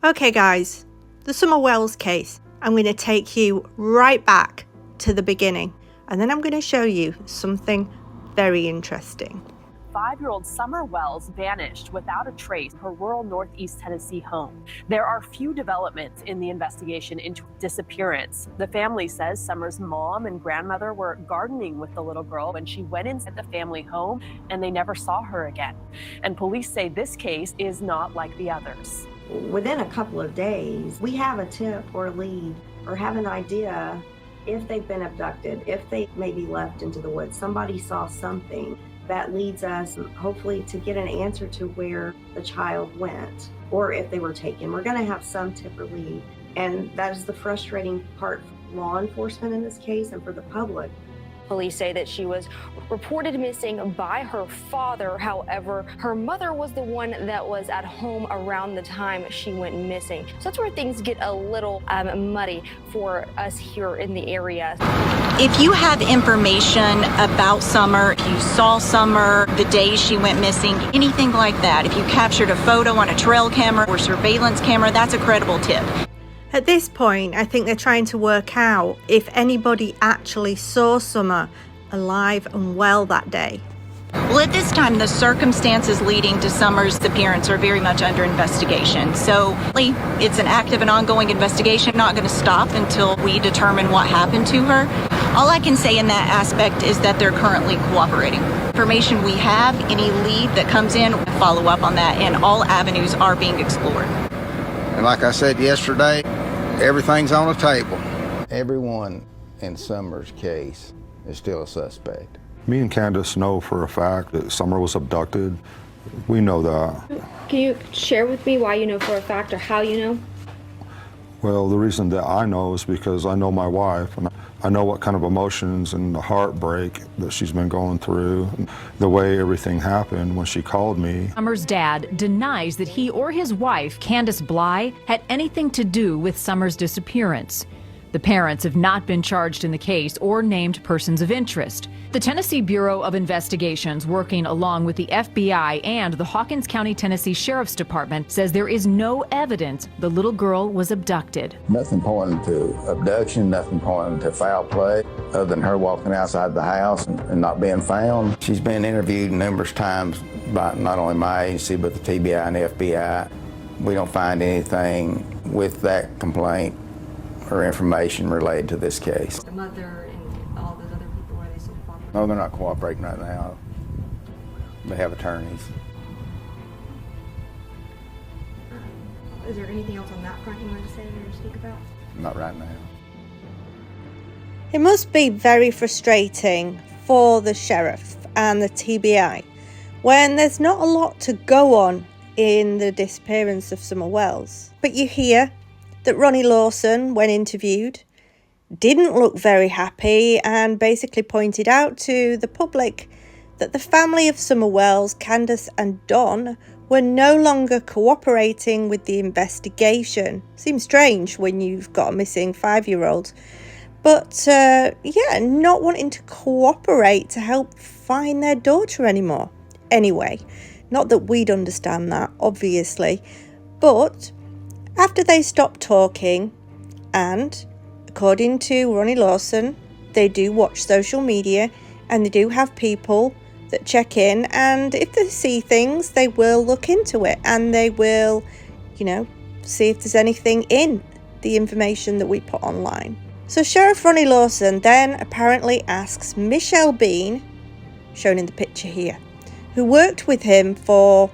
Okay guys, the Summer Wells case. I'm going to take you right back to the beginning, and then I'm going to show you something very interesting. 5-year-old Summer Wells vanished without a trace in her rural Northeast Tennessee home. There are few developments in the investigation into disappearance. The family says Summer's mom and grandmother were gardening with the little girl when she went inside the family home, and they never saw her again. And police say this case is not like the others. Within a couple of days, we have a tip or a lead or have an idea if they've been abducted, if they may be left into the woods. Somebody saw something that leads us hopefully to get an answer to where the child went or if they were taken. We're going to have some tip or lead, and that is the frustrating part for law enforcement in this case and for the public. Police say that she was reported missing by her father. However, her mother was the one that was at home around the time she went missing. So that's where things get a little muddy for us here in the area. If you have information about Summer, if you saw Summer the day she went missing, anything like that, if you captured a photo on a trail camera or surveillance camera, that's a credible tip. At this point, I think they're trying to work out if anybody actually saw Summer alive and well that day. Well, at this time, the circumstances leading to Summer's disappearance are very much under investigation. So it's an active and ongoing investigation, not going to stop until we determine what happened to her. All I can say in that aspect is that they're currently cooperating. Information we have, any lead that comes in, we'll follow up on that, and all avenues are being explored. And like I said yesterday, everything's on the table. Everyone in Summer's case is still a suspect. Me and Candace know for a fact that Summer was abducted. We know that. Can you share with me why you know for a fact or how you know? Well, the reason that I know is because I know my wife, and I know what kind of emotions and the heartbreak that she's been going through, and the way everything happened when she called me. Summer's dad denies that he or his wife, Candace Bean, had anything to do with Summer's disappearance. The parents have not been charged in the case or named persons of interest. The Tennessee Bureau of Investigations, working along with the FBI and the Hawkins County, Tennessee Sheriff's Department, says there is no evidence the little girl was abducted. Nothing pointing to abduction, nothing pointing to foul play, other than her walking outside the house and not being found. She's been interviewed numerous times by not only my agency, but the TBI and the FBI. We don't find anything with that complaint or information related to this case. The mother and all those other people, are they still cooperating? No, they're not cooperating right now. They have attorneys. Is there anything else on that front you want to say or speak about? Not right now. It must be very frustrating for the sheriff and the TBI when there's not a lot to go on in the disappearance of Summer Wells. But you hear that Ronnie Lawson, when interviewed, didn't look very happy and basically pointed out to the public that the family of Summer Wells, Candace and Don, were no longer cooperating with the investigation. Seems strange when you've got a missing 5-year-old. But not wanting to cooperate to help find their daughter anymore. Anyway, not that we'd understand that, obviously, but after they stopped talking, and according to Ronnie Lawson, they do watch social media and they do have people that check in, and if they see things, they will look into it and they will, see if there's anything in the information that we put online. So Sheriff Ronnie Lawson then apparently asks Michelle Bean, shown in the picture here, who worked with him for,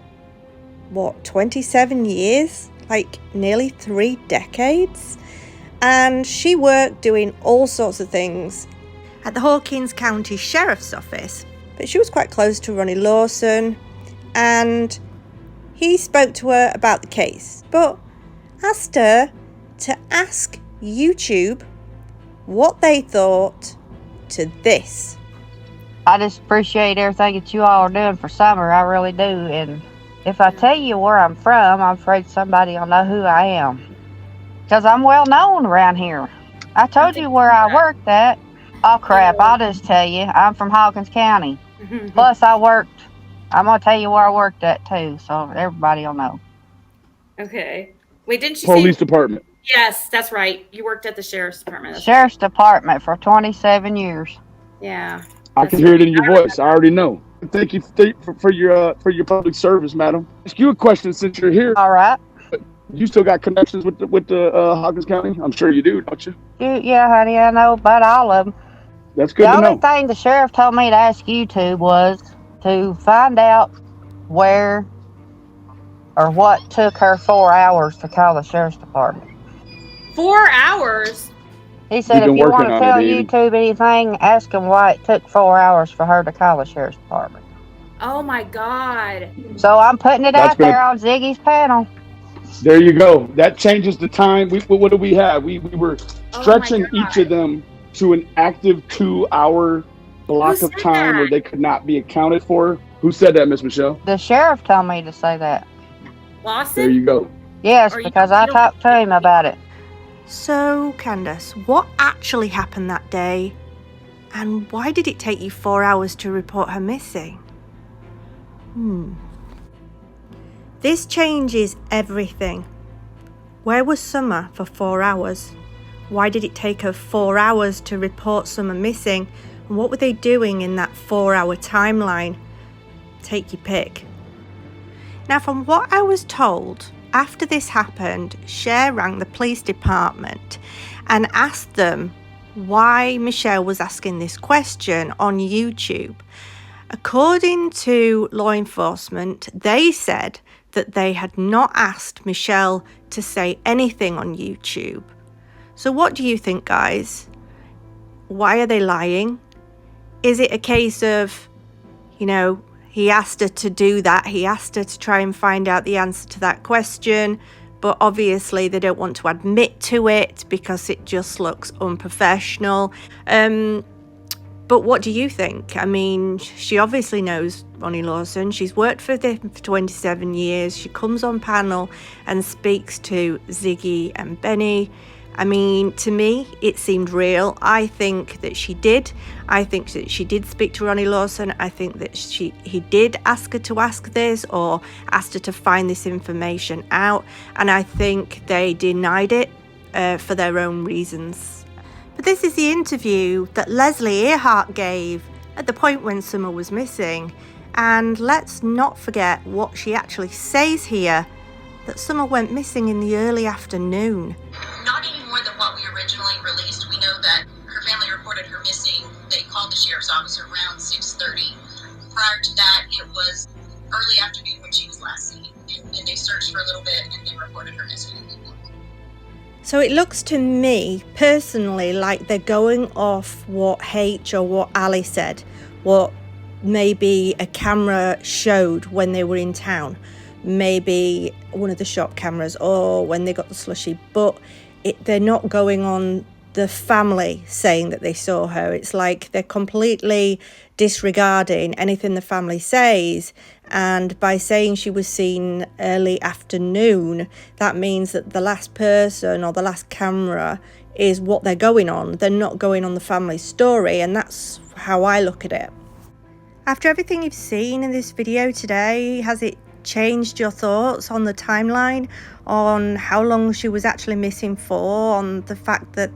27 years? Like nearly 3 decades. And she worked doing all sorts of things at the Hawkins County Sheriff's Office. But she was quite close to Ronnie Lawson, and he spoke to her about the case, but asked her to ask YouTube what they thought to this. I just appreciate everything that you all are doing for Summer. I really do. And if I tell you where I'm from, I'm afraid somebody will know who I am. Because I'm well known around here. I told you where I worked at. Oh, crap. I'll just tell you. I'm from Hawkins County. Plus, I'm going to tell you where I worked at, too, so everybody will know. Okay. Wait, didn't you Police say? department. Yes, that's right. You worked at the sheriff's department. That's Sheriff's Department for 27 years. Yeah. I can hear it in your voice. I already know. Thank you for your public service, madam. Ask you a question since you're here. All right. You still got connections with the Hawkins County? I'm sure you do, don't you? Yeah, honey, I know about all of them. That's good The to only know. thing the sheriff told me to ask you to was to find out where or what took her 4 hours to call the sheriff's department. 4 hours? He said We've if been you want working to on tell it, Amy. YouTube anything, ask him why it took 4 hours for her to call the sheriff's department. Oh my God. So I'm putting it out there on Ziggy's panel. There you go. That changes the time. What do we have? We were stretching each of them to an active 2-hour block of time where they could not be accounted for. Who said that, Miss Michelle? The sheriff told me to say that. Lawson? There you go. Yes, because I talked to him about it. So, Candace, what actually happened that day? And why did it take you 4 hours to report her missing? This changes everything. Where was Summer for 4 hours? Why did it take her 4 hours to report Summer missing? And what were they doing in that 4-hour timeline? Take your pick. Now, from what I was told, after this happened, Cher rang the police department and asked them why Michelle was asking this question on YouTube. According to law enforcement, they said that they had not asked Michelle to say anything on YouTube. So what do you think, guys? Why are they lying? Is it a case of, he asked her to do that, he asked her to try and find out the answer to that question, but obviously they don't want to admit to it because it just looks unprofessional. But what do you think? I mean, she obviously knows Ronnie Lawson. She's worked for him for 27 years. She comes on panel and speaks to Ziggy and Benny. I mean, to me, it seemed real. I think that she did. I think that she did speak to Ronnie Lawson. I think that he did ask her to ask this or asked her to find this information out. And I think they denied it for their own reasons. But this is the interview that Leslie Earhart gave at the point when Summer was missing. And let's not forget what she actually says here, that Summer went missing in the early afternoon. Not any more than what we originally released. We know that her family reported her missing. They called the sheriff's office around 6:30. Prior to that, it was early afternoon when she was last seen. And they searched for a little bit and then reported her missing. So it looks to me, personally, like they're going off what H or what Ali said, what maybe a camera showed when they were in town, maybe one of the shop cameras or when they got the slushie, but they're not going on the family saying that they saw her. It's like they're completely disregarding anything the family says, and by saying she was seen early afternoon, that means that the last person or the last camera is what they're going on. They're not going on the family story, and that's how I look at it. After everything you've seen in this video today, has it changed your thoughts on the timeline, on how long she was actually missing for, on the fact that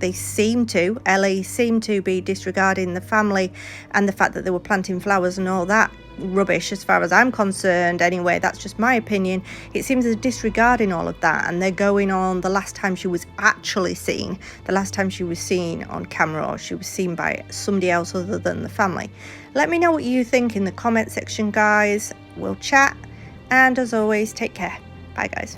Ellie seemed to be disregarding the family and the fact that they were planting flowers and all that rubbish? As far as I'm concerned, anyway, that's just my opinion. It seems they're disregarding all of that and they're going on the last time she was actually seen, the last time she was seen on camera or she was seen by somebody else other than the family. Let me know what you think in the comment section, guys. We'll chat. And as always, take care. Bye, guys.